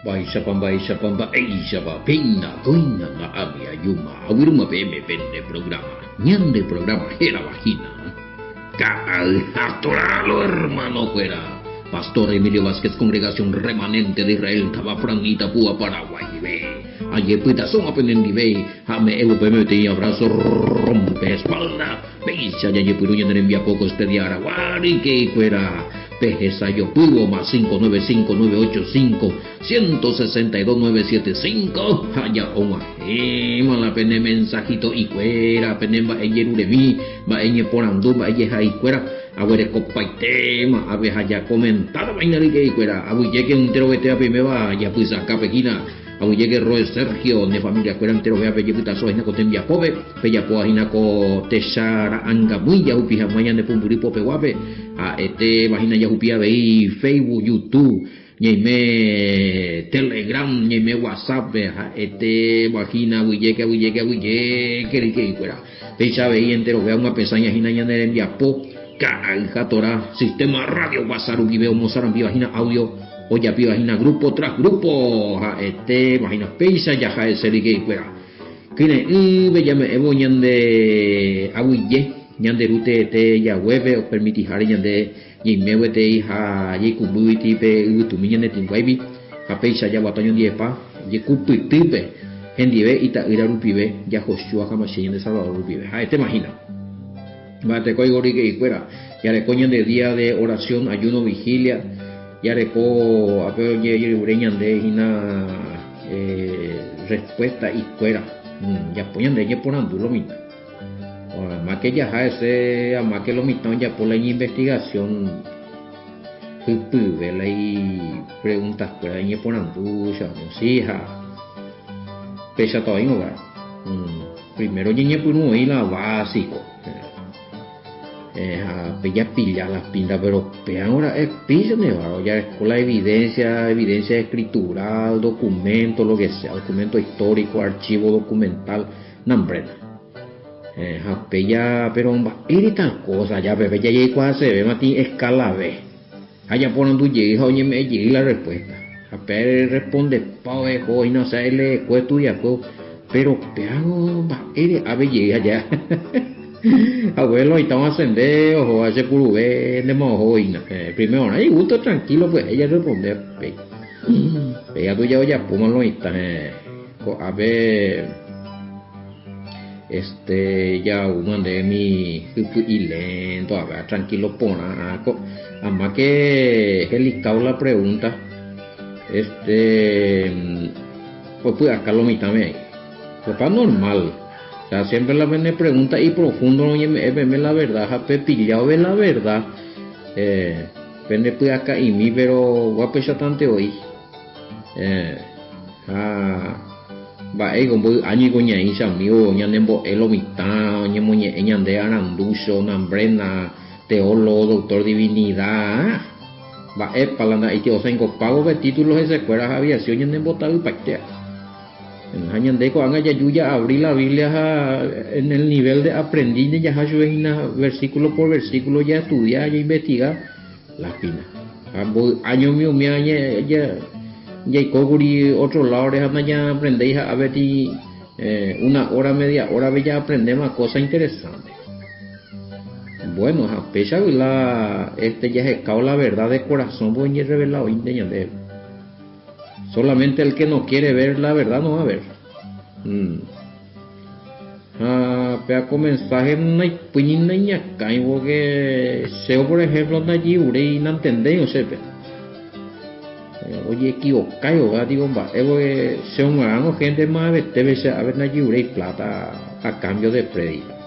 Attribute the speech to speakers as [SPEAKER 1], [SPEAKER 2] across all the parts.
[SPEAKER 1] Baisha pamba eisha ba pina goina na abia yuma awiruma peme pende programa ñande programa era vagina Alto hermano fuera Pastor Emilio Vázquez Congregación Remanente de Israel Tabapranita Púa Paraguay ve ayer puta son apenendi ve jame evo peme te abrazo rompe espalda beisa ya ye puruña de envía poco este día araguari que fuera Pejesa yo pudo más 595-985-162975 haya oma mala pene mensajito y cuera penemba eye uremi ba eye porandu ba eye hay cuera awere copaitema ave haya comentado vaina que cuera abu llegue entero vete a me va ya pues acá pegina abu llegue Roe Sergio de familia cuera entero vea pelle puta soina con tembia pobe pella poajina ko teshara anga muy ya upija mañana de pumburi pope guape a este imagina ya upia vei Facebook YouTube ñeme Telegram ñeme WhatsApp a este imagina bulle que fuera pecha vei entero vea una pesaña hina ña de envia po calja tora sistema radio wasaru veo mozaran vagina audio oya vagina grupo tras grupo a este imagina pecha ya ja ese que fuera kine be llame evo ñande abuye ñande rute te ya webe o permiti jare ñande y mewe te hija y kubuiti pe utu miñane tingwaibi a pecha ya wataño diepa y kupitipe hendive ita ira rupibe ya joshua kama de Salvador rupibe a este imagina mate coigori que fuera ya le coñan de día de oración ayuno vigilia ya le co apeo ye ureñan de hina respuesta y fuera ya poñan de ye ponando lo mismo más que ya ese más que lo mismo ya por la investigación vela y preguntas fuera ye ponando ya sí ja pesa todo no va primero ye puno y la básico ya pilla las pintas pero pean ahora es pillo ya es con la evidencia escritural documento lo que sea documento histórico archivo documental nombre ya pero ir tal cosa ya bebé ya llega cuando se ve mati escala ve allá por donde llega oye me llega la respuesta apenas responde pavo y no sé le cuesto y aco pero pean a ver llega ya abuelo y estamos ascendidos o hace curubé de mojoina primero ahí gusto tranquilo pues ella responde ella tú ya póngalo ahí a ver ya uno de mi y lento a ver tranquilo pona además que helicado la pregunta pues acá lo mitad me pues para normal. O sea, siempre la me pregunta y profundo no me la verdad, ja pepillado de la verdad. Pende pues acá y mi pero guapo tante hoy. Va como año goña isa mío ñanembo elo mitad ñemoñe ñande aranduso nambrena teólogo doctor divinidad. Va palana y que o sea pago de títulos de escuelas aviación ñanembo tal pactea. Hañandeco haga ya abrir la Biblia en el nivel de aprendiz ya versículo por versículo ya estudiar ya investigar la pina año mío ya y coguri otro lado de ya aprendéis a ver una hora media hora ya aprendemos cosas interesantes bueno a pesar la ya es escao la verdad de corazón voy a revelar hoy de solamente el que no quiere ver la verdad no va a ver. Pero comenzar en una puñina y acá porque seo por ejemplo na lliure y no entendéis o sea oye equivocado va digo va seo un gran gente más debe ser a ver na lliure y plata a cambio de predica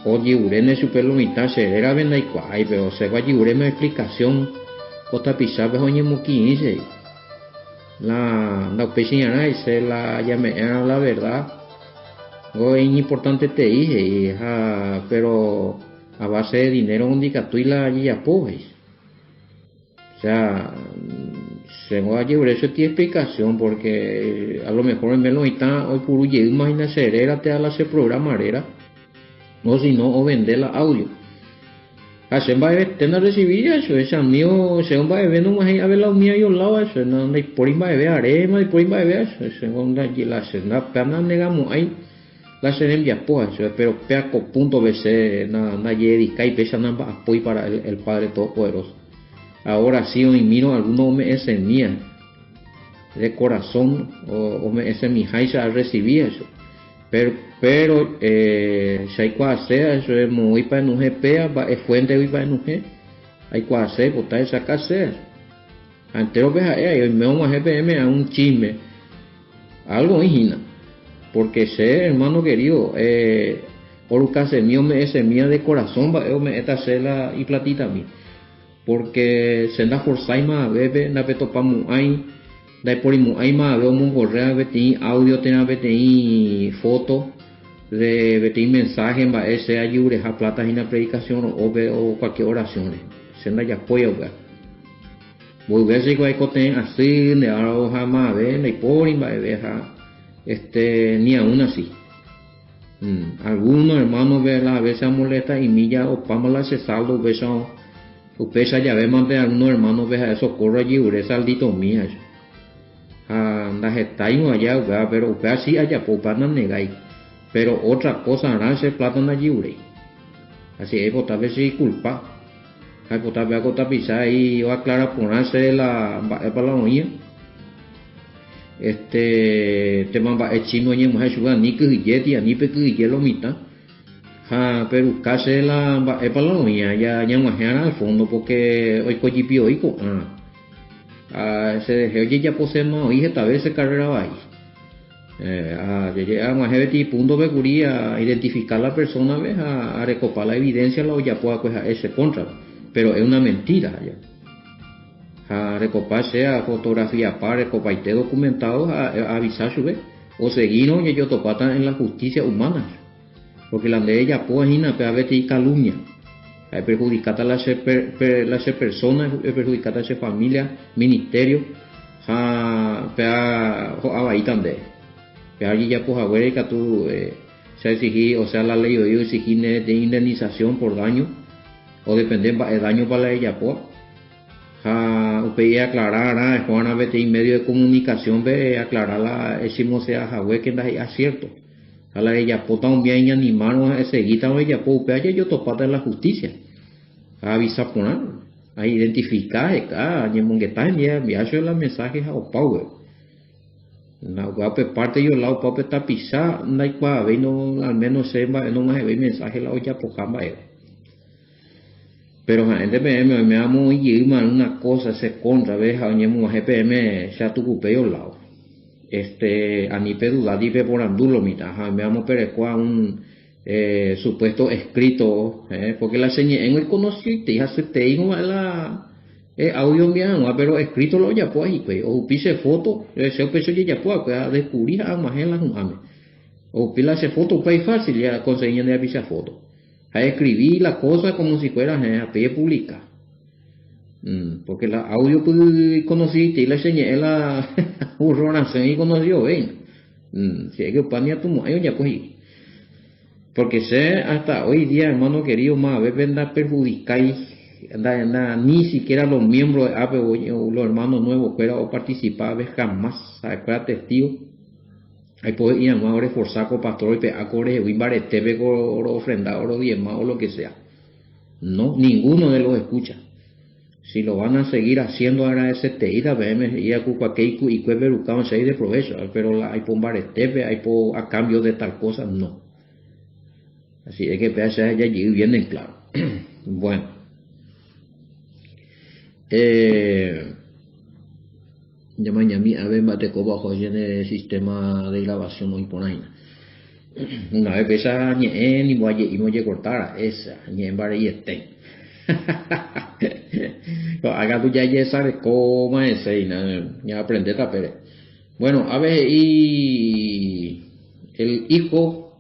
[SPEAKER 1] o lliure en su pelo mitad se era ven y cuay pero se va lliure me explicación otra pisar pues oye muquinse la pequeña dice la llame la verdad es importante te dije pero a base de dinero indica tú y la ya pues o sea se va a llevar eso tiene explicación porque a lo mejor me lo está hoy por hoy imagina serera te da la se programarera o si no o vender la audio Hashem va a ver, tena recibir eso, ese mío, según va a ver, no más a ver la mía y un lado eso, no, no, y por ahí va a ver arema, y por ahí va a ver eso, según la cena, perna negamos ahí, la cena envía pues eso, pero peaco punto BC, na yedi, kai pesa namba apoyo para el Padre Todopoderoso. Ahora sí, hoy miro algunos me ese mía, de corazón, o me ese mi jaisa a recibir eso. Pero si hay que hacer eso es muy para no pea es fuente hoy para no hay que hacer botar esa casa antero veja me vamos a GPM a un chisme algo hijina porque sé hermano querido por se mío me ese mía de corazón va me esta cela y platita a mí porque se da por saima bebe na petopamos ahí da por ahí más veo un correo beti audio tenga beti foto de betir mensaje en ese ayude a plata en la predicación o cualquier oración se anda ya apoyo voy a ver si hay que así de ahora jamás ven y por va a ver ni aún así algunos hermanos ve a veces molesta y milla o pamos la saldo beso o pesa ya ve más de algunos hermanos ve a eso corre allí ure saldito mía anda está allá pero usted así allá pues para negar pero otra cosa hará ese plata na lliure así es tal vez sí culpa hay que tal vez pisar y va a aclarar ponerse la para la oía te mamba el chino y mujer suga ni que yeti ni pe que yelo mitad pero casi la para la oía ya mujer al fondo porque hoy cogipi hoy se dejó ya posee no y esta vez se carrera va ahí a gente punto de curía a identificar la persona ¿ves? A recopar la evidencia la ya pueda pues a ese contra pero es una mentira ya a recopar sea fotografía para recopar documentados a avisar su vez o seguir y ellos topatan en la justicia humana porque la ley ya puede ir a veces calumnia hay perjudicar a las personas perjudicar a las familias ministerio a ahí también que alguien ya pues abuela que tú se exigí o sea la ley o yo exigir de indemnización por daño o depende de daño para ella pues usted aclarar Juan a veces en medio de comunicación ve aclarar la decimos sea jagüe que es cierto a la ella pues también y animarnos a seguir también ella pues usted yo topata en la justicia a avisar por a identificar a ñemongueta enviar los mensajes a Power na guape parte yo la guape está pisar no hay para ver no al menos se va no más ve mensaje la olla por cama pero gente me amo y una cosa se contra ves a ñemo GPM se atucupe yo lado a ni pedula di pe por andulo mita me amo perecua un supuesto escrito porque la señé en el conocido y hace te digo la audio bien pero escrito lo ya pues pues o pise foto se peso ya pues a descubrir a más en la o pila se foto pues fácil ya conseguir de pisa foto a escribir la cosa como si fuera a pie pública porque la audio pues conocí y la enseñé la urronación y conoció ven si es que panía tu mujer ya pues porque sé hasta hoy día hermano querido más a veces anda perjudicáis ni siquiera los miembros de APE o los hermanos nuevos fuera participar jamás fuera testigo hay poder ir a más reforzar con pastor y peacore wimbare tebe oro ofrenda oro diezma o lo que sea no ninguno de los escucha si lo van a seguir haciendo agradecerte ir a BM y a Cupaqueicu y Cueverucao se de provecho pero hay por tebe hay por a cambio de tal cosa no así es que ya allí vienen claro bueno ya mañana a ver mate bajo en el sistema de grabación hoy por ahí una vez esa ni voy y voy a cortar esa ni en bar y este haga tú ya sabes cómo es ya aprende a pero bueno a ver y el hijo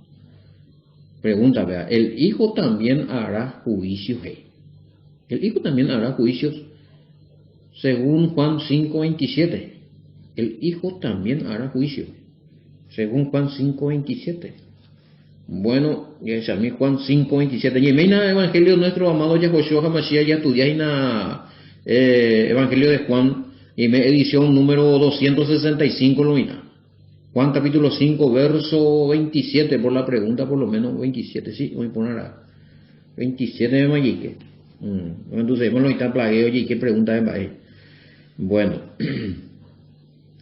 [SPEAKER 1] pregunta vea el hijo también hará juicios el hijo también hará juicios según Juan 5:27 el hijo también hará juicio según Juan 5:27 Bueno, ya mí Juan 5:27. Y en el Evangelio de nuestro amado Yahoshua HaMashiach ya estudiáis en Evangelio de Juan, y me edición número 265 lo mira. Juan capítulo 5, verso 27, por la pregunta por lo menos 27, sí, voy a poner a 27 de Mayique. Entonces, bueno, está plagueo y qué pregunta de Mayique. Bueno,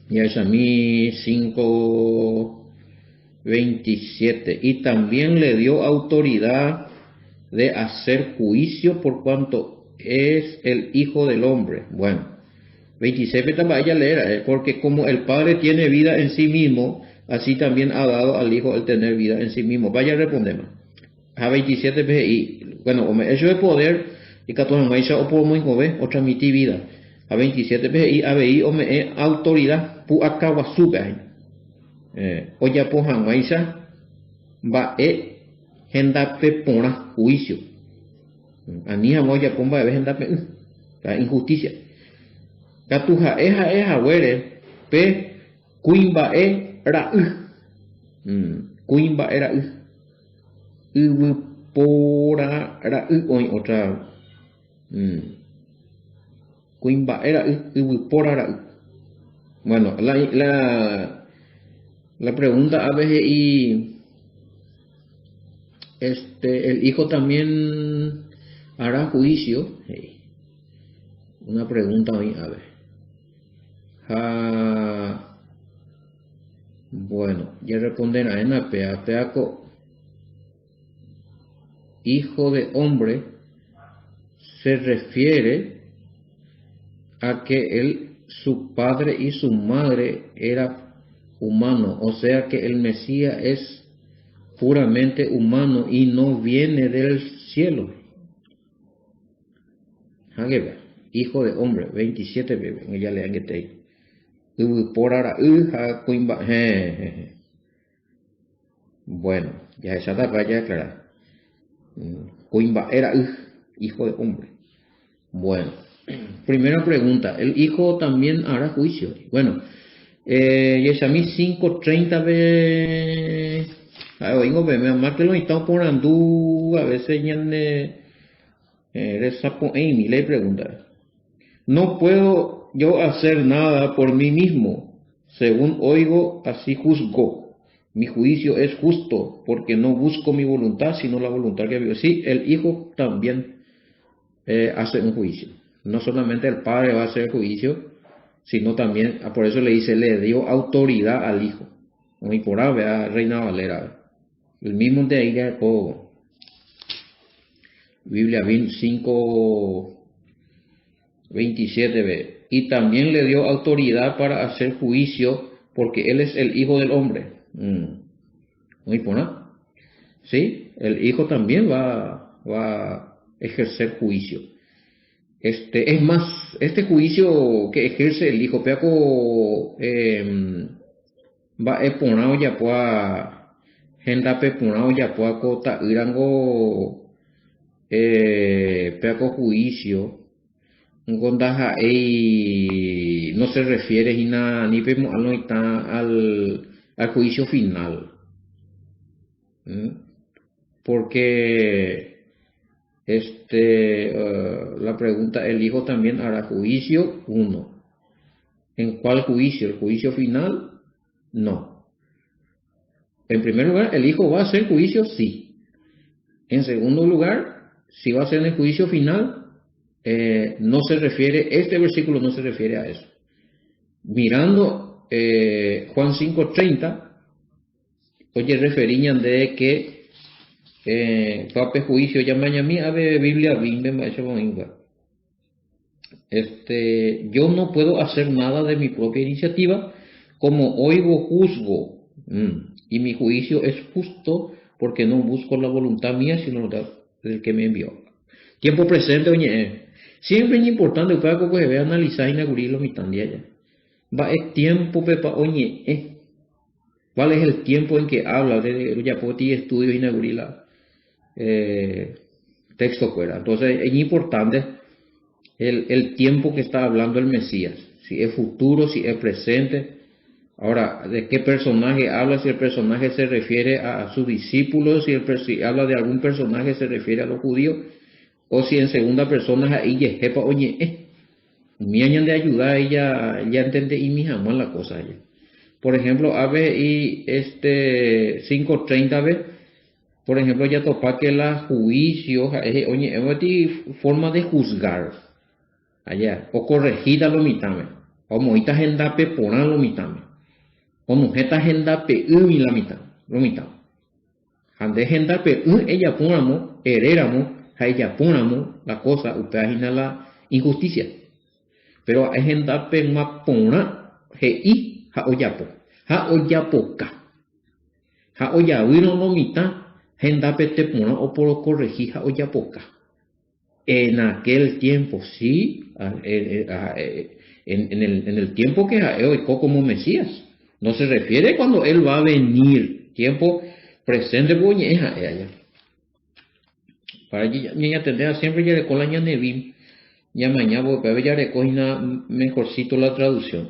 [SPEAKER 1] ya es a mí 5:27. Y también le dio autoridad de hacer juicio por cuanto es el Hijo del Hombre. Bueno, 26 para ella leer, porque como el Padre tiene vida en sí mismo, así también ha dado al Hijo el tener vida en sí mismo. Vaya, respondemos. A 27 y bueno, eso de poder, y que todos maíza o por muy joven, o transmitir vida. A 27 y a veí o me autoridad, pu akawasuga. O ya por maíza, va gendape pona juicio. Anija moya pomba de gendape, la injusticia. Katuja eja huere, pe kuimba ra kuimba era pora ra otra kuimba era pora ra. Bueno, la pregunta a veces y el hijo también hará juicio. Hey, una pregunta hoy, a ver. Bueno, ya responderá en la peaco hijo de hombre se refiere a que su padre y su madre era humano, o sea que el Mesías es puramente humano y no viene del cielo. Hijo de hombre, 27 bebé, ella le que te bueno, ya esa etapa ya aclarada. Coimba era hijo de hombre. Bueno, primera pregunta, ¿el hijo también hará juicio? Bueno, Yesami 5:30 ve. Oigo, me más que lo están por andú, a veces ya Amy le pregunta. No puedo yo hacer nada por mí mismo. Según oigo, así juzgo. Mi juicio es justo, porque no busco mi voluntad, sino la voluntad que vivo. Sí, el hijo también hace un juicio. No solamente el padre va a hacer juicio, sino también, por eso le dice, le dio autoridad al hijo. Y por ahí, vea, Reina Valera. El mismo de ahí de Biblia 5:27b. Y también le dio autoridad para hacer juicio, porque él es el hijo del hombre. Muy bueno. Sí, el hijo también va a ejercer juicio. Es más, este juicio que ejerce el hijo, peaco va a poner ya pueda gente peponado ya pueda cota irango peaco juicio gondaja no se refiere ni al juicio final. Porque la pregunta, ¿el hijo también hará juicio? Uno. ¿En cuál juicio? ¿El juicio final? No. En primer lugar, ¿el hijo va a hacer juicio? Sí. En segundo lugar, si va a ser en el juicio final, no se refiere, este versículo no se refiere a eso. Mirando Juan 5:30, oye, referían de que pape juicio llamaña mí a Biblia bimbe yo no puedo hacer nada de mi propia iniciativa, como oigo juzgo, y mi juicio es justo porque no busco la voluntad mía sino la del que me envió. Tiempo presente, oye, siempre es importante para que se vea analizar y inaugurarlo mi tandía ya. Va es tiempo pepa, oye, ¿cuál es el tiempo en que habla de ya por ti estudio inaugurarla? Texto fuera. Entonces es importante el tiempo que está hablando el Mesías, si es futuro, si es presente, Ahora, ¿de qué personaje habla? Si el personaje se refiere a sus discípulos, si habla de algún personaje se refiere a los judíos, o si en segunda persona es ahí, jepa, oye, me añaden de ayudar a ella, ya entendí y mi jamás la cosa ella. Por ejemplo, a ver, y 5:30 ve, por ejemplo, ya topa que la juicios, oye, es forma de juzgar, allá, o corregir a lo mitame, o moita agenda pe poner lo mitame. Como esta agenda pe la mitad, lo mitad. Ande agenda pe ella ponamos, heréramos, a ella ponamos la cosa, usted agina la injusticia. Pero agenda pe ma pona, i ha oyapo ka. Ha oyavino lo mitad, agenda pe te pona o por corregir ha oyapo ka. En aquel tiempo, sí, en el tiempo que hoy como Mesías. No se refiere cuando Él va a venir. Tiempo presente, pues, allá. Para allí, ya tendrá siempre ya le cola ya nevim. Ya mañana, porque ya le cogina mejorcito la traducción.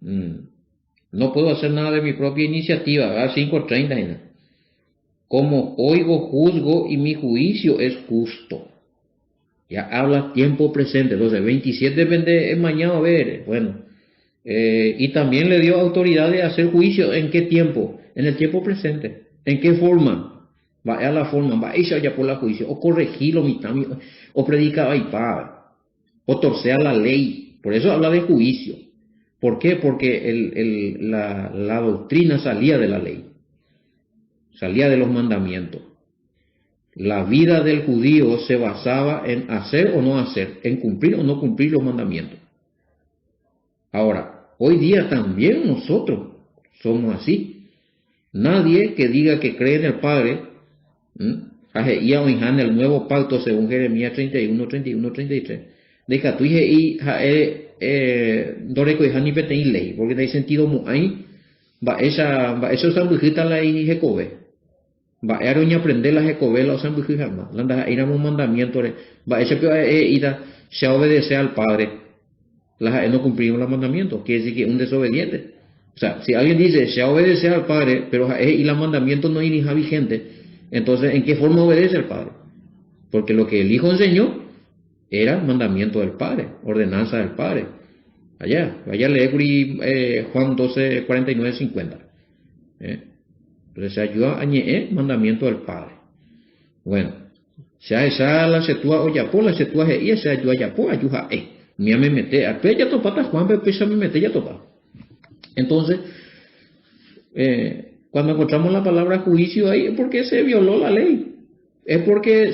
[SPEAKER 1] No puedo hacer nada de mi propia iniciativa, a 5:30. Como oigo, juzgo y mi juicio es justo. Ya habla tiempo presente. Entonces, 27 depende mañana, a ver, bueno. Y también le dio autoridad de hacer juicio. ¿En qué tiempo? En el tiempo presente. ¿En qué forma? Va a la forma, va a ella ya por la juicio, o corregirlo, o predicar y o torcer la ley. Por eso habla de juicio. ¿Por qué? Porque la doctrina salía de la ley, salía de los mandamientos. La vida del judío se basaba en hacer o no hacer, en cumplir o no cumplir los mandamientos. Ahora, hoy día también nosotros somos así. Nadie que diga que cree en el Padre, en el nuevo pacto según Jeremías 31, 31, 33, de que tú y Doreco y Hani Petein ley, porque no hay sentido muy eso sambujita la y Jecobe. Va a doña aprender la Jecobe la sambujita más. La irá un mandamiento, va ese ida se obedece al Padre. No cumplimos los mandamientos, quiere decir que es un desobediente. O sea, si alguien dice, se obedece al Padre, pero y los mandamientos no es vigente, entonces, ¿en qué forma obedece al Padre? Porque lo que el Hijo enseñó era mandamiento del Padre, ordenanza del Padre. Vaya a leer Juan 12, 49, 50. Entonces, se ayuda a mandamiento del Padre. Bueno, esa la setúa oyapo, la setúa y se ayuda yapo, ayuda Mía me mete, a ya topata Juan, pero me mete ya topa. Entonces, cuando encontramos la palabra juicio ahí, es porque se violó la ley. Es porque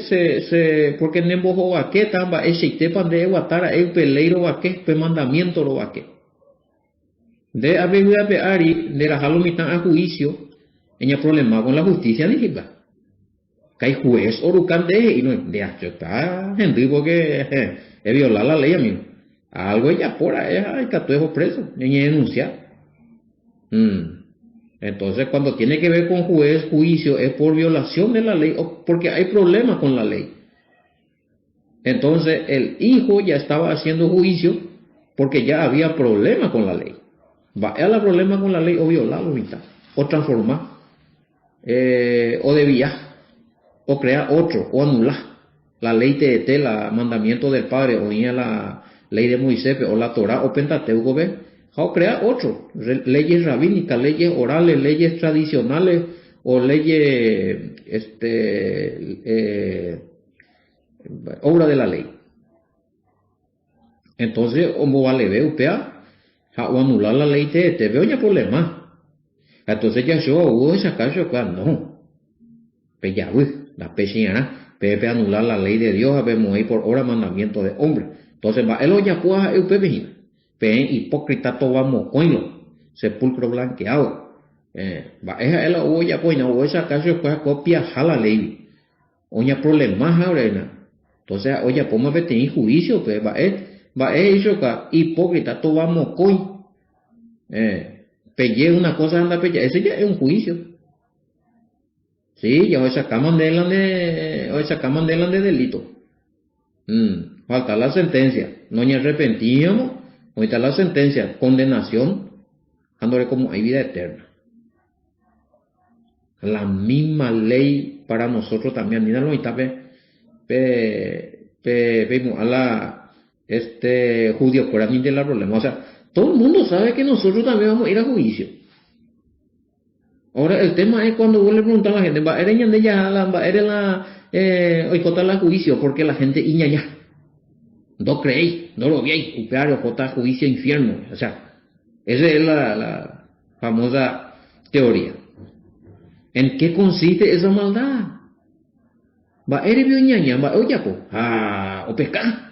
[SPEAKER 1] porque nembojo vaque tamba, ese pande guatara, el peleiro vaque, pe mandamiento lo vaque. De abeguda pe ari, de la jalomitan a juicio, ella problema con la justicia de Jehová. Que hay juez orucan y no, de hecho está, gente, porque es violar la ley, amigo. Algo ella por ahí, hay catuejo preso, ella denuncia. Entonces, cuando tiene que ver con juicio, es por violación de la ley, o porque hay problemas con la ley. Entonces, el hijo ya estaba haciendo juicio porque ya había problema con la ley. Va a la problema con la ley, o violarlo, o transformar, o desviar, o crear otro, o anular la ley TET, la mandamiento del Padre, o la ley de Moisés, o la Torah, o Pentateuco, o crear otro, leyes rabínicas, leyes orales, leyes tradicionales, o leyes, obra de la ley. Entonces, como vale ver o anular la ley TET, veo ya problema. Entonces ya yo hubo esa caso acá, no. Pues ya, la pechiana, pepe anular la ley de Dios, vemos ahí por obra mandamiento de hombre. Entonces va, él ya puede el pepe, pen hipócrita todo vamos coinlo, sepulcro blanqueado. Va, esa él hubo ya pues, no, esa caso después copia la ley. Oña problemas ahora. Entonces, oye, ¿cómo me tenéis juicio? Pues va, eso acá, hipócrita todo vamos coin. Pelle una cosa anda pelle, ese ya es un juicio. Sí, ya hoy sacaman de delito. Falta la sentencia. No nos arrepentíamos, hoy está la sentencia, condenación. dándole como hay vida eterna. La misma ley para nosotros también. Ni lo a la judío fuera ni de la problema. O sea, todo el mundo sabe que nosotros también vamos a ir a juicio. Ahora el tema es cuando vos le preguntas a la gente, va eres de ya va eres la oicota la juicio, porque la gente iña ya. No creéis, no lo veis, upeario, jota juicio infierno. O sea, esa es la famosa teoría. ¿En qué consiste esa maldad? Va eres ñaña, va oye o pescar.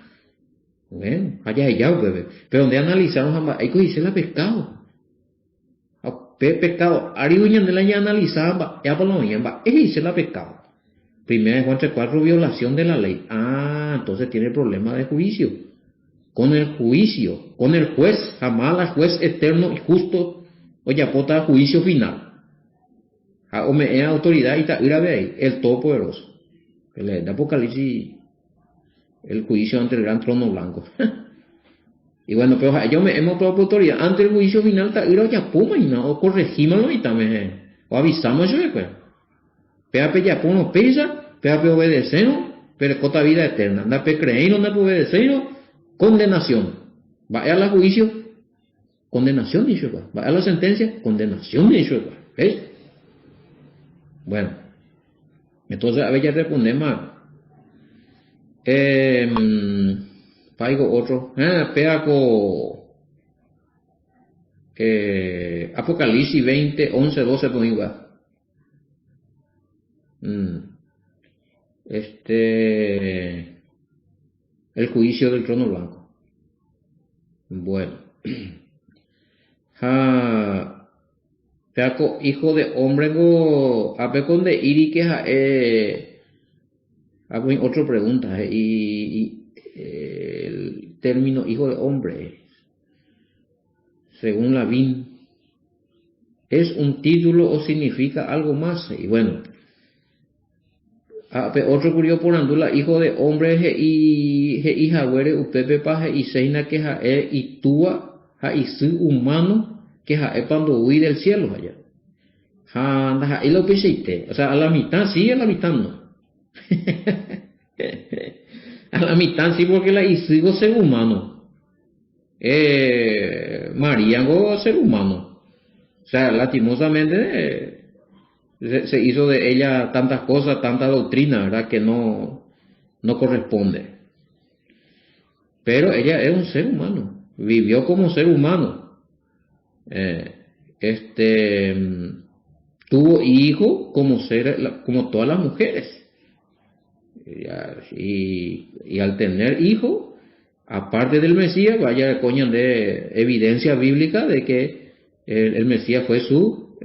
[SPEAKER 1] Bueno, allá bebé. Pero donde analizaron, hay que dice la pescado. Pecado, ariuñan de la ya analizaba, ya por lo menos, dice la pecado. Primera de Juan 3:4, violación de la ley. Entonces tiene problema de juicio. Con el juicio, con el juez, jamás el juez eterno y justo, oye, pota juicio final. O me es autoridad y ta ira ve ahí, el todopoderoso. El Apocalipsis, el juicio ante el gran trono blanco. Y bueno, pero yo me hemos por autoridad ante el juicio final ta ira ya puma y no, o corregímoslo y también, o avisamos yo después. Peape ya pone pesa, peape obedecemos, pero cota vida eterna. Anda pe creer, anda pe obedecemos, condenación. Vaya a la juicio, condenación dice va. Vaya a la sentencia, condenación dice va. ¿Ves? Bueno, entonces a ver ya respondemos. Paigo otro. Peaco Apocalipsis 20, 11, 12 por igual. El juicio del trono blanco. Bueno. Peaco hijo de hombre go apecon de iri que hago otra pregunta y el término hijo de hombre según la BIN es un título o significa algo más. Y bueno, otro curioso por andula hijo de hombre y hija güere upepe paje y seina que y túa y su humano que cuando huí del cielo allá. Y lo pensé, o sea, a la mitad sí, a la mitad no. A la mitad sí, porque la hicimos ser humano. María go ser humano. O sea, lastimosamente se hizo de ella tantas cosas, tanta doctrina, ¿verdad? Que no corresponde. Pero ella es un ser humano, vivió como ser humano. Tuvo hijo como todas las mujeres. Y al tener hijo, aparte del Mesías, vaya coño de evidencia bíblica de que el Mesías fue su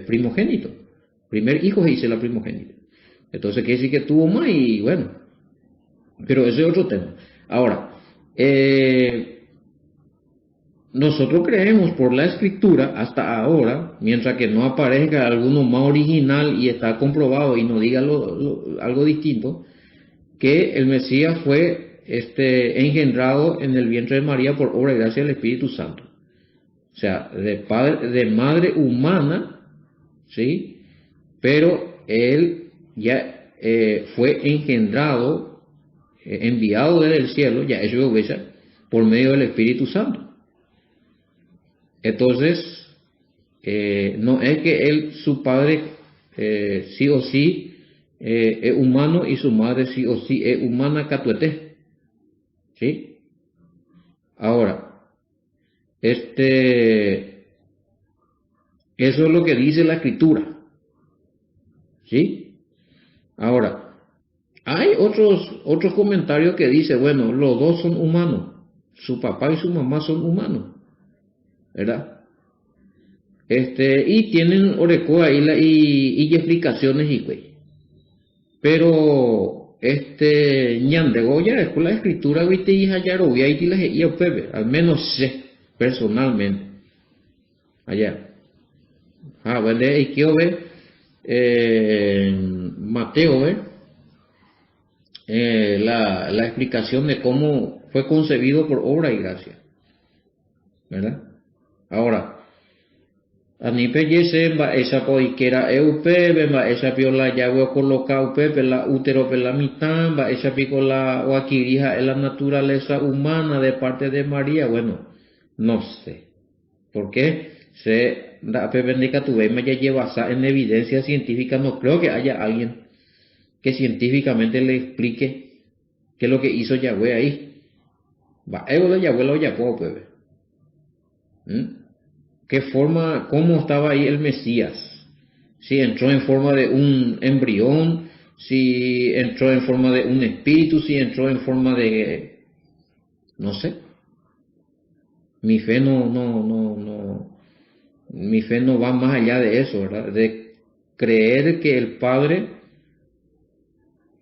[SPEAKER 1] primogénito. Primer hijo se dice la primogénita. Entonces quiere decir que tuvo más y bueno. Pero ese es otro tema. Ahora, nosotros creemos por la escritura hasta ahora, mientras que no aparezca alguno más original y está comprobado y no diga algo distinto, que el Mesías fue engendrado en el vientre de María por obra y gracia del Espíritu Santo. O sea, de madre humana, ¿sí? Pero él ya fue engendrado, enviado desde el cielo, ya eso es por medio del Espíritu Santo. Entonces, no es que su padre sí o sí es humano y su madre sí o sí es humana catuete. ¿Sí? Ahora, eso es lo que dice la escritura. ¿Sí? Ahora, hay otros comentarios que dicen, bueno, los dos son humanos. Su papá y su mamá son humanos. ¿Verdad? Y tienen oreco ahí y explicaciones y güey. Pero ñandego ya es con la escritura viste y hayarovia y la y al menos sé personalmente allá. Bueno, y quiero ver Mateo la explicación de cómo fue concebido por obra y gracia. ¿Verdad? Ahora, Anipe yese mba esa poikera eupe, mba esa piola yagüe coloca upe la útero per la mitad, mba esa picola o adquirija en la naturaleza humana de parte de María. Bueno, no sé. ¿Por qué? Se da pependica tu me ya lleva en evidencia científica. No creo que haya alguien que científicamente le explique qué es lo que hizo Yahweh ahí. Va, Yahweh lo Yahweh, pues. ¿Qué forma, cómo estaba ahí el Mesías? Si entró en forma de un embrión, si entró en forma de un espíritu, si entró en forma de, no sé. Mi fe mi fe no va más allá de eso, ¿verdad? De creer que el Padre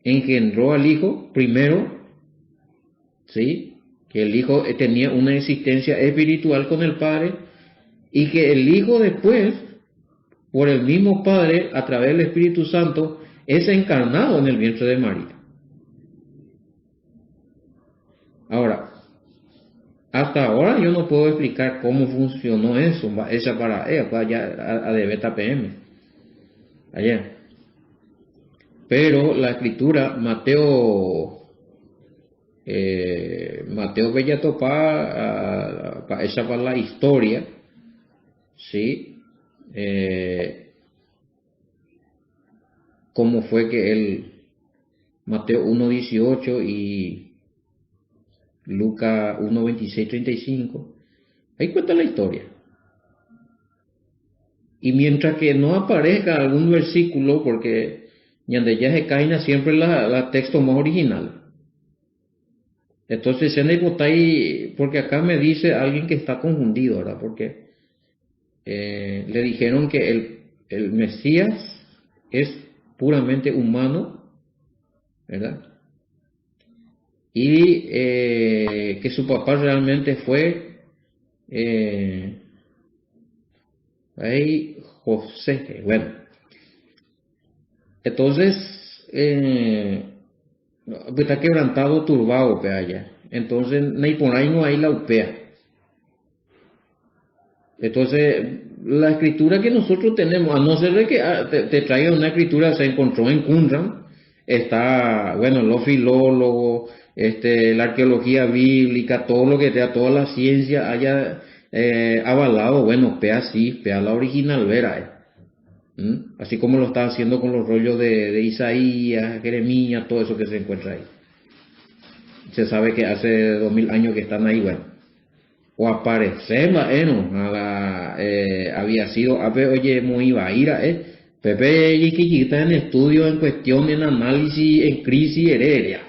[SPEAKER 1] engendró al Hijo primero, ¿sí? Que el Hijo tenía una existencia espiritual con el Padre y que el Hijo después, por el mismo Padre, a través del Espíritu Santo, es encarnado en el vientre de María. Ahora, hasta ahora yo no puedo explicar cómo funcionó eso, esa para ella, allá a de beta PM, allá. Pero la escritura, Mateo Bellatopa, esa para la historia, ¿sí? Cómo fue que Mateo 1:18 y Lucas 1:26-35, ahí cuenta la historia. Y mientras que no aparezca algún versículo, porque donde ya se cae siempre la texto más original. Entonces, porque acá me dice alguien que está confundido, ¿verdad? Porque le dijeron que el Mesías es puramente humano, ¿verdad? Y que su papá realmente fue José. Bueno, entonces está quebrantado, turbado, allá. Entonces, ni por ahí no hay la upea. Entonces, la escritura que nosotros tenemos, a no ser de que te traigan una escritura, se encontró en Qumran, está, bueno, los filólogos, la arqueología bíblica, todo lo que sea, toda la ciencia haya avalado, bueno, sí, la original, vera. Así como lo está haciendo con los rollos de Isaías, Jeremías, todo eso que se encuentra ahí. Se sabe que hace 2000 años que están ahí, bueno. O aparecer, había sido, oye, muy vaira, Pepe y está en estudio, en cuestión, en análisis, en crisis heredia.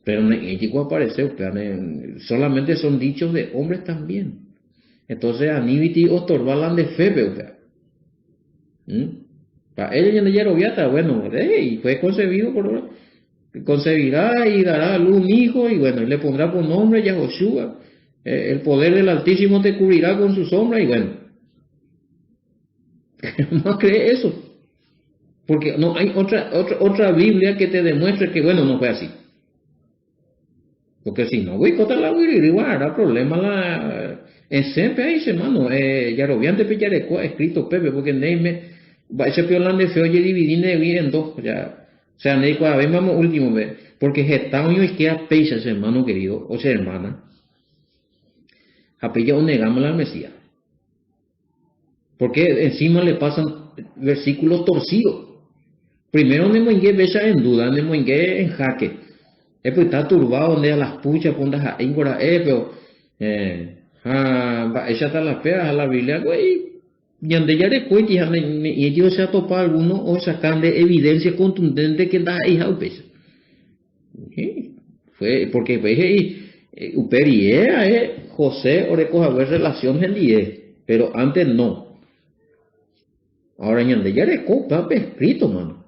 [SPEAKER 1] Pero en aparece, solamente son dichos de hombres también. Entonces, Aníbiti Ostorbalan de Fepe, para él en el bueno, y fue concebido concebirá y dará a luz un hijo, y bueno, y le pondrá por nombre Yahoshua. El poder del Altísimo te cubrirá con su sombra, y bueno. No cree eso. Porque no hay otra Biblia que te demuestre que, bueno, no fue así. Porque si no, voy a contar la Biblia, igual, problema en siempre ahí, hermano, Yarobiante Peyareco ha escrito Pepe, porque Neime, ese piolán de feo, dividir en dos, ya. O sea, vamos último, porque Getaño es que apecha, hermano querido, o sea, hermana, apecha o negamos al Mesías. Porque encima le pasan versículos torcidos. Primero Nemoingue besa en duda, Nemoingue en jaque. Pues está turbado donde a las puchas, pondas a Ingora, pero ella está la fea a la Biblia, güey. Y donde ya después, y ellos se ha topado algunos o sacan de evidencia contundente que da hija upes. Fue porque uperie José oreco haber relación en pero antes no. Ahora ñande ya de copa escrito, mano.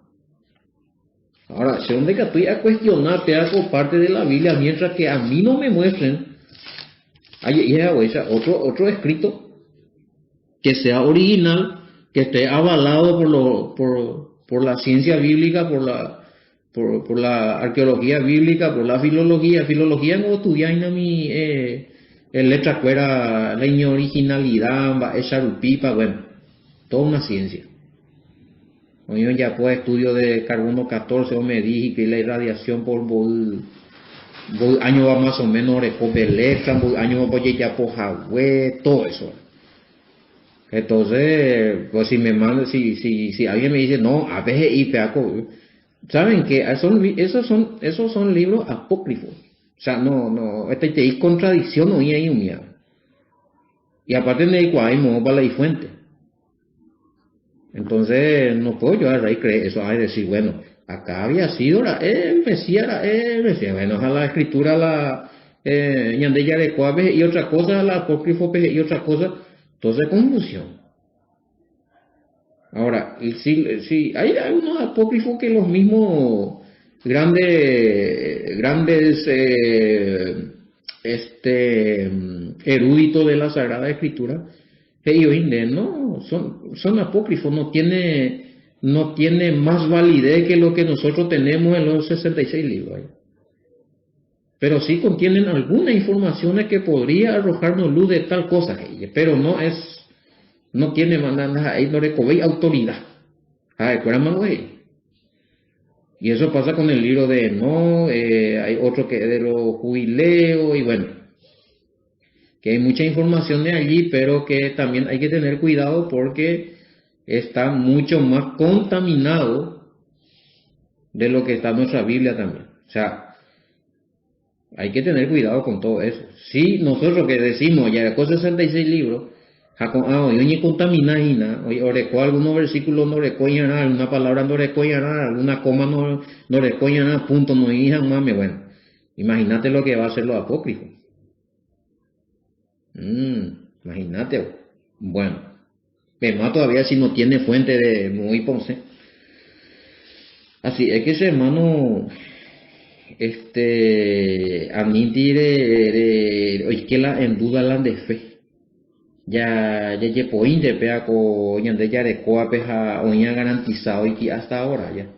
[SPEAKER 1] Ahora, si donde que estoy a cuestionarte algo parte de la Biblia, mientras que a mí no me muestren, otro escrito que sea original, que esté avalado por la ciencia bíblica, por la arqueología bíblica, por la filología no estudian a mi el letra cuera, la originalidad, va esa rupipa, bueno, toda una ciencia. Hoy ya pues estudio de carbono 14, o me dije que la irradiación por año va más o menos, recope letra, año va ya por Hawái, todo eso. Entonces, pues si me manda, si alguien me dice, no, a veces y peaco, ¿saben qué? Esos son libros apócrifos. O sea, no, te hay contradicción hoy hay un miedo. Y aparte de ahí, hay modo para la fuente. Entonces, no puedo yo agarrar y creer eso, hay decir, bueno, acá había sido el Mesías, bueno, a la escritura, Ñandeya de Coabe y otra cosa, la apócrifo y otra cosa, entonces confusión. Ahora, si hay algunos apócrifos que los mismos grandes eruditos de la Sagrada Escritura, ellos no, son apócrifos, no tiene más validez que lo que nosotros tenemos en los 66 libros. Pero sí contienen algunas informaciones que podría arrojarnos luz de tal cosa, pero no tiene manada, ahí no recoge autoridad. Y eso pasa con el libro de no, hay otro que es de los jubileos, y bueno, que hay mucha información de allí, pero que también hay que tener cuidado porque está mucho más contaminado de lo que está en nuestra Biblia también. O sea, hay que tener cuidado con todo eso. Si nosotros que decimos ya con 66 libros, hoy ni contamináis nada, hoy orecó algunos versículos no recoñan nada, alguna palabra no recoñan nada, alguna coma no recoñan nada, punto, no hijan mame, bueno. Imagínate lo que va a hacer los apócrifos. Imagínate. Bueno, más todavía si no tiene fuente de muy Ponce. Así es que ese hermano, a mí oye que en duda la de fe. Ya llevo pea con ya de coapeja o ya garantizado y que hasta ahora ya.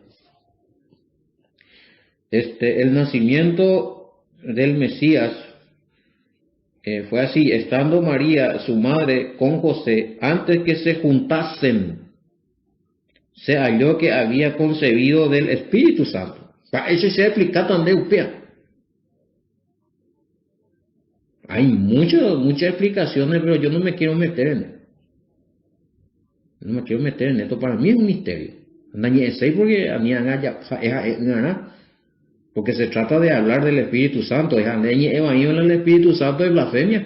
[SPEAKER 1] El nacimiento del Mesías fue así, estando María, su madre, con José, antes que se juntasen, se halló que había concebido del Espíritu Santo. Para eso se explica tan de upea. Hay muchas explicaciones, pero yo no me quiero meter en esto. No me quiero meter en esto, para mí es un misterio. Porque se trata de hablar del Espíritu Santo. El Espíritu Santo es blasfemia.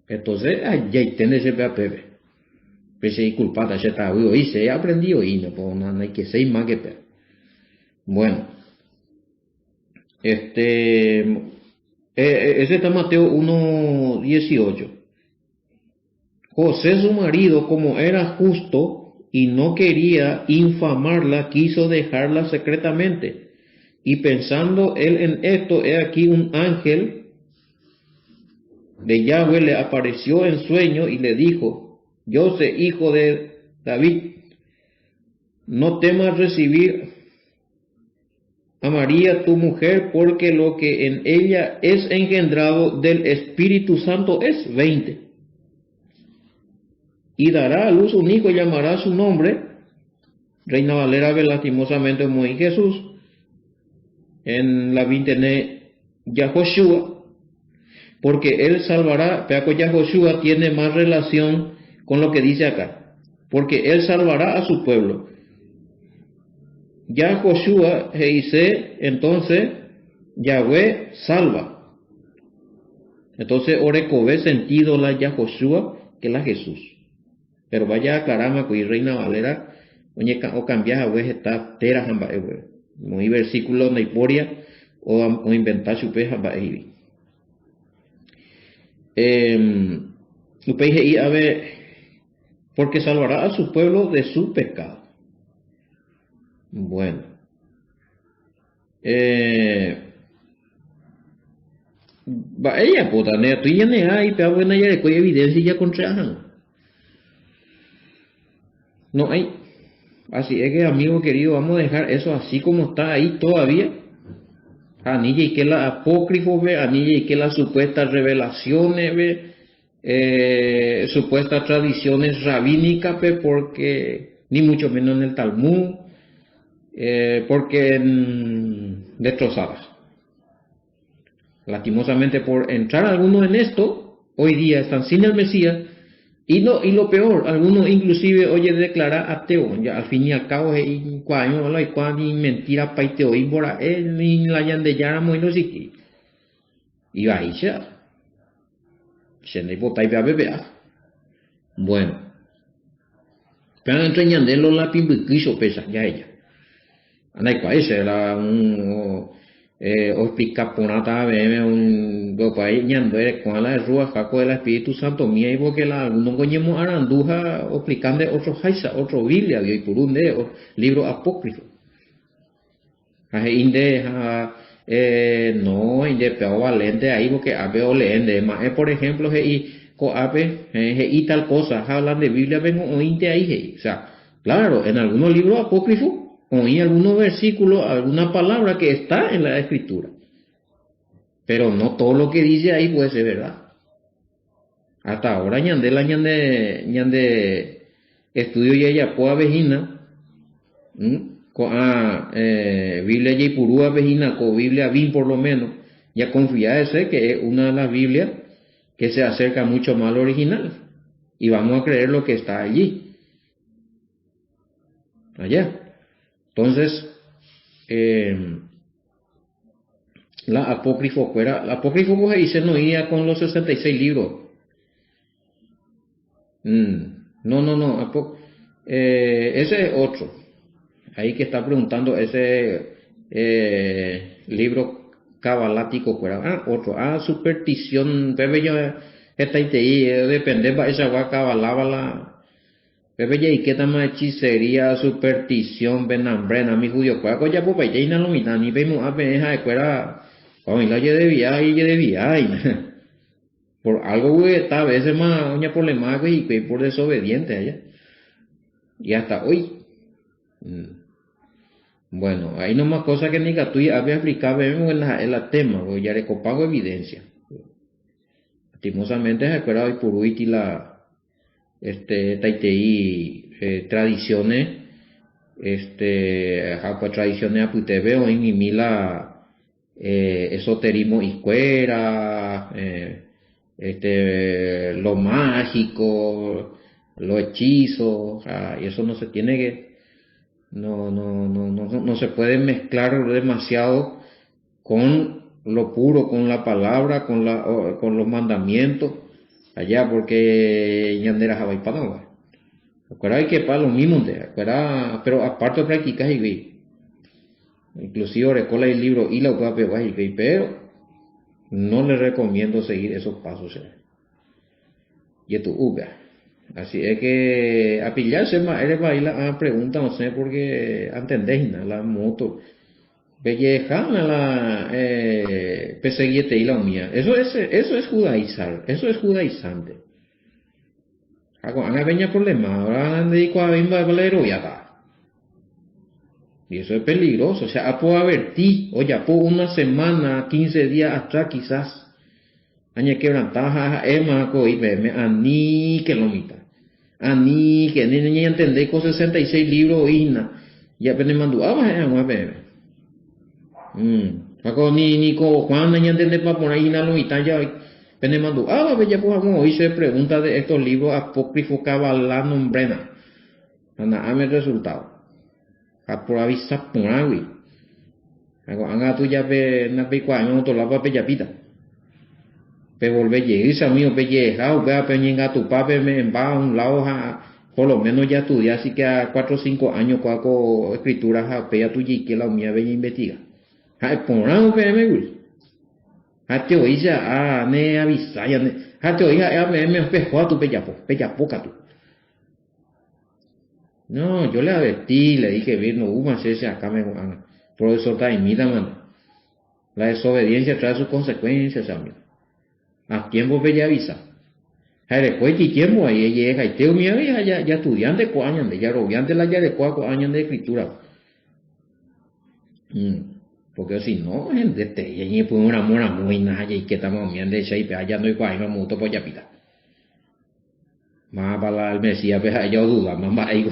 [SPEAKER 1] Entonces, ya tiene ese pepe. Pues se culpata, ya está, y se ha aprendido y no hay que ser más que pepe. Bueno, ese está Mateo 1:18. José su marido, como era justo y no quería infamarla, quiso dejarla secretamente. Y pensando él en esto, he aquí un ángel de Yahweh le apareció en sueño y le dijo: José, hijo de David, no temas recibir a María tu mujer, porque lo que en ella es engendrado del Espíritu Santo es 20. Y dará a luz un hijo y llamará su nombre, Reina Valera ve lastimosamente muy Jesús, en la 20 Yahoshua, porque él salvará, pero Yahoshua tiene más relación con lo que dice acá, porque él salvará a su pueblo. Yahoshua dice, entonces, Yahweh salva. Entonces, Orecové sentido la Yahoshua que la Jesús. Pero vaya a aclararme que Reina Valera, o cambiar a vez está tera jamba, muy versículo de Iporia, o inventar su peja jamba, y a ver, porque salvará a su pueblo de su pecado. Bueno, ella puta, ne, tú ya ne hay, pero buena ya de cuya evidencia ya contra. No hay. Así es que, amigo querido, vamos a dejar eso así como está ahí todavía. Anilla y que la apócrifo ve, anilla y que las supuestas revelaciones ve, supuestas tradiciones rabínicas ve, porque ni mucho menos en el Talmud, porque destrozadas. Lastimosamente por entrar algunos en esto, hoy día están sin el Mesías, y lo peor, algunos inclusive oye declarar ateo, ya al fin y al cabo ni mentira paiteo y bora ni la yande yaramo y no sé y va y se ne botai bebea. Bueno, pero entre ñande lo la pimbuquiso pesa ya ella. Anai kwa ese la o explica ponata beme un gopai ñando con la rúa jaco del Espíritu Santo mía y porque la no coñemos aranduja o explicando otro jaisa otro Biblia y por un de libro apócrifo inde no inde pero valente ahí porque ape o leende más por ejemplo co ape y tal cosa hablan de Biblia vengo o inte ahí o sea claro en algunos libros apócrifos oí algunos versículos, alguna palabra que está en la escritura. Pero no todo lo que dice ahí puede ser verdad. Hasta ahora ñande estudio ya ya poa vejina, Biblia ya purúa vejina, con Biblia bien por lo menos, ya confía de ser que es una de las Biblias que se acerca mucho más al original. Y vamos a creer lo que está allí. Allá. Entonces, la apócrifo pues ahí se no iría con los 66 libros. No, ese es otro. Ahí que está preguntando ese libro cabalático fuera. Otro. Superstición, bebé yo, esta ahí depende para esa va cabalaba la. Pepe ya y qué tama hechicería, superstición, benambrena, mi judío, cuál ya pues ya y no lo mitad, ni vemos a peneja de cuera, o la ya de viaje, por algo güey, esta vez más, oña problemático y por desobediente allá, y hasta hoy. Bueno, hay no más cosas que ni que tú ya había explicado, vemos en la tema, güey, ya le copago evidencia. Lastimosamente se acuerda hoy por Uiti la taitei tradiciones tradiciones aputebe o en mila esoterismo iscuera lo mágico los hechizos y eso no se tiene que no se puede mezclar demasiado con lo puro, con la palabra, con los mandamientos allá porque ñandera jabay padova. Acuerda hay que para lo mismo pero aparte de practicar y inclusive recola el libro y la puede pero no le recomiendo seguir esos pasos y tu uga. Así es que a pillarse más eres baila pregunta no sé porque entendéis la moto belleja la perseguiete y la mía. Eso es judaizar, eso es judaizante. Haga veña problema, ahora han dedicado a bimba de valero y está. Y eso es peligroso, o sea, puedo advertir, oye, por una semana, 15 días atrás quizás, añe quebrantaja, y me ani que lo mita. Ani que ni entendé con 66 libros y ya apenas mandó, vamos ni con Juan no entiende para poner ahí la lomita ya penemando ya pues hoy se pregunta de estos libros apócrifos cabalá nombrena ame el resultado a por avisa por agui anga tú ya pe na pe cuaño to la pa pe yapita pe volver llegar mío pe llegar vea pe ñenga tu pape me va a un lado por lo menos ya estudiar así que a 4 o 5 años cuaco escrituras a pe ya tu y que la mía ve investiga ponrán PM güey. Hate oíja ne avisaya ne. Hate oíja me pescó a tu peyapoca tú. No, yo le advertí, le dije, bien, no hubo ese acá me van. Profesor Taimida, man. La desobediencia trae sus consecuencias, amigo. A tiempo ya avisa. Después de tiempo ahí llega y teo mío ya estudiante coañan de ya robiante la ya de cuaco años de escritura. porque si no, gente, te y pues una mora muy nada y que estamos viendo de shape allá no hay cuál me muto por ya pita. Más para el Mesías, pues yo duda, más va ahí.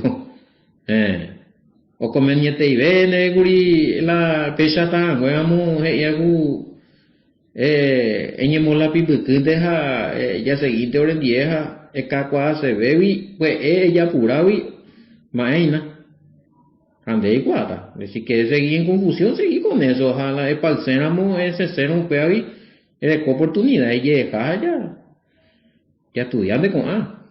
[SPEAKER 1] O conveniente y ven, guri, la pesa tan, weamos, yagu, la pipu que deja, ya seguiste orden vieja, cacua se bebi, pues ella puravi, maena. Ande iguata, si quieres seguir en confusión, seguir con eso, ojalá el palcéramo, ese ser un peavi, es oportunidad, y ya estudiante con A.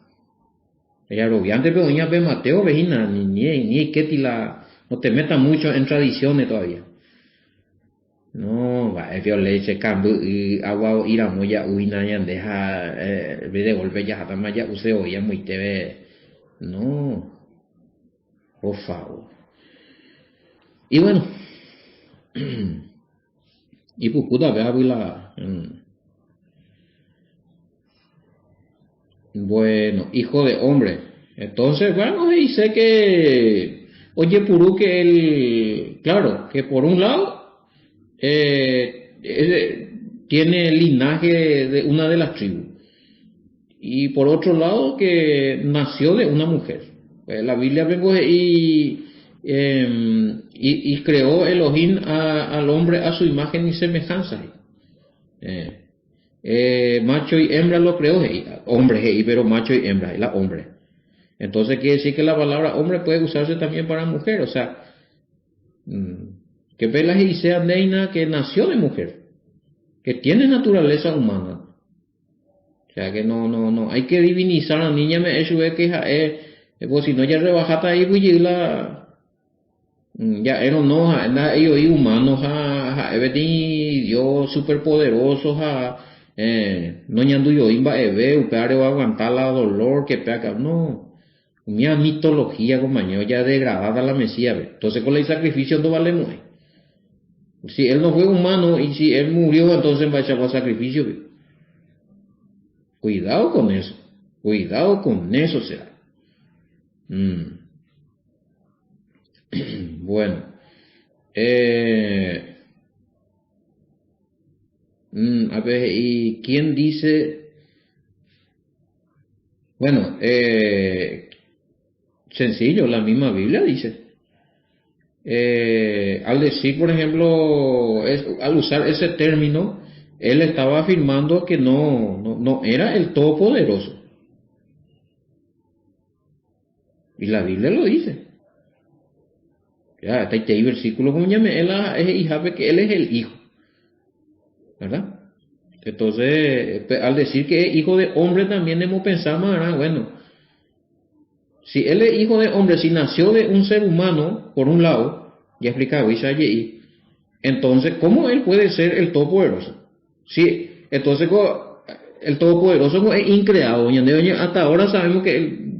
[SPEAKER 1] Ella robiante, pero doña ve Mateo, vejina, ni que la, no te metas mucho en tradiciones todavía. No, va, es violencia, cambio, y agua, ir a moya, uina, ya deja, de golpe ya, hasta más ya, use oía muy teve. No, por favor. Y bueno, y pues, puta, vea, la, bueno, hijo de hombre. Entonces, bueno, y sé que, oye, Purú, que claro, que por un lado, tiene linaje de una de las tribus. Y por otro lado, que nació de una mujer. La Biblia vengo y creó Elohim al hombre a su imagen y semejanza. Macho y hembra lo creó, hombre, pero macho y hembra, la hombre. Entonces quiere decir que la palabra hombre puede usarse también para mujer, o sea, que Pelas y sea Neina que nació de mujer, que tiene naturaleza humana. O sea que no, hay que divinizar a la niña, me eso es que pues si no ya rebajata ahí, pues ya no, ellos humanos, Dios superpoderoso, no ñandu yo imba upeare va a aguantar la dolor que pega, no, una mitología compañero ya degradada la Mesías, entonces con el sacrificio no vale mujer. Si él no fue humano y si él murió, entonces va a echar sacrificio. Cuidado con eso será. Bueno, a ver, ¿y quién dice? Bueno, sencillo, la misma Biblia dice. Al decir, por ejemplo, al usar ese término, él estaba afirmando que no era el Todopoderoso. Y la Biblia lo dice. Ya, hasta ahí versículo como llame, él es hija, que él es el hijo. ¿Verdad? Entonces, al decir que es hijo de hombre, también hemos pensado, bueno, si él es hijo de hombre, si nació de un ser humano, por un lado, ya explicaba Isaías, entonces, ¿cómo él puede ser el Todopoderoso? Sí, entonces, el Todopoderoso es increado, hasta ahora sabemos que él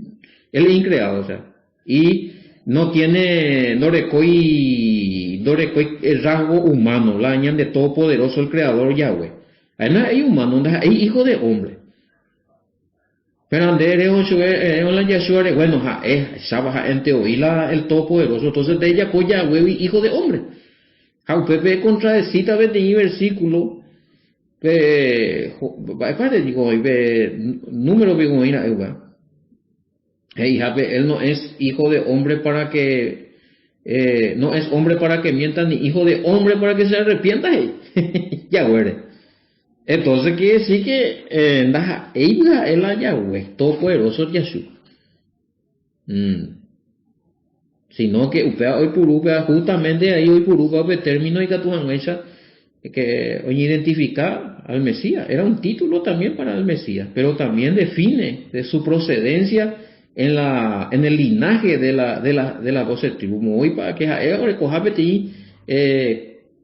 [SPEAKER 1] es increado, o sea, y no recoy el rasgo humano, la añan de Todopoderoso, el Creador Yahweh. Hay humano, hay hijo de hombre. Pero bueno, en teoría el Todopoderoso, entonces de ella pues Yahweh, hijo de hombre. Pepe contradecita de versículo, número él no es hijo de hombre para que no es hombre para que mienta, ni hijo de hombre para que se arrepienta. Ya, güey. Entonces quiere decir que ella es la Yahweh, todopoderoso Yahshua. Sino que upea hoy purupea, justamente ahí hoy purupea, término y catuanguecha, que hoy identificar al Mesías. Era un título también para el Mesías, pero también define de su procedencia en el linaje de las 12 tribus. Hoy para que recoja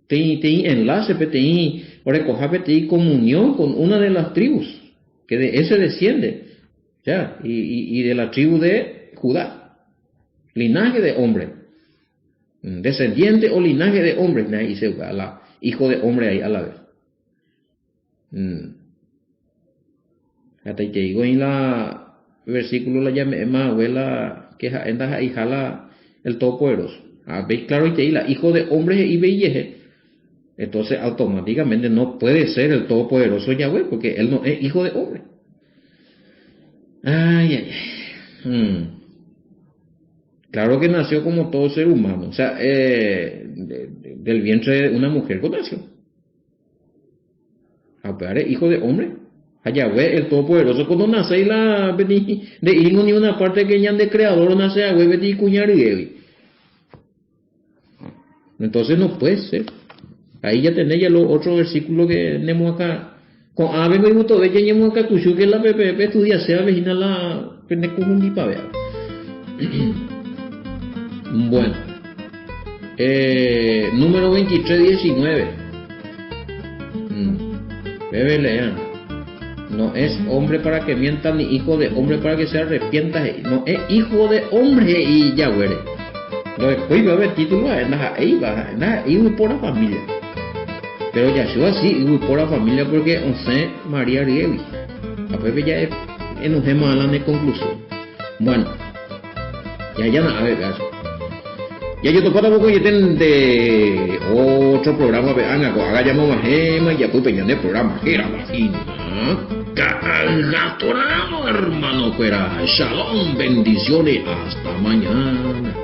[SPEAKER 1] te enlace, te comunión con una de las tribus, que de ese desciende, ya, y de la tribu de Judá, linaje de hombre, descendiente o linaje de hombre, dice hijo de hombre ahí a la vez. Hasta que digo en la versículo la llame más abuela que anda ahí jala el todopoderoso. Veis claro y te la hijo de hombre y veilleje. Entonces automáticamente no puede ser el todopoderoso Yahweh, porque él no es hijo de hombre. Ay, ay, ay. Claro que nació como todo ser humano, o sea, del vientre de una mujer que nació. Pero es hijo de hombre. A Yahweh, el todopoderoso, cuando nace la de ir ni una parte que ya de creador nace Yahweh, Betty cuñar y entonces no puede ser. Ahí ya tenés ya los otros versículos que tenemos acá. Con ave me gustó, ve que tenemos acá cuyo que la PPP estudia sea vecina la pende conjundi pa ver. Bueno. Número 2319. Bebe lean. No es hombre para que mienta ni hijo de hombre para que se arrepienta. No es hijo de hombre y ya güere. Lo después va a ver título ahí por la familia. Pero Yahshua sí, por la familia porque once María Rievi. A Pepe ya enojemos a la de conclusión. Bueno, ya nada, a ver, ya yo tocó tampoco y de otro programa, haga llamado más gema y ya pues peñan de programa, que era vagina. Gatorado, hermano, fuera. Shalom, bendiciones, hasta mañana.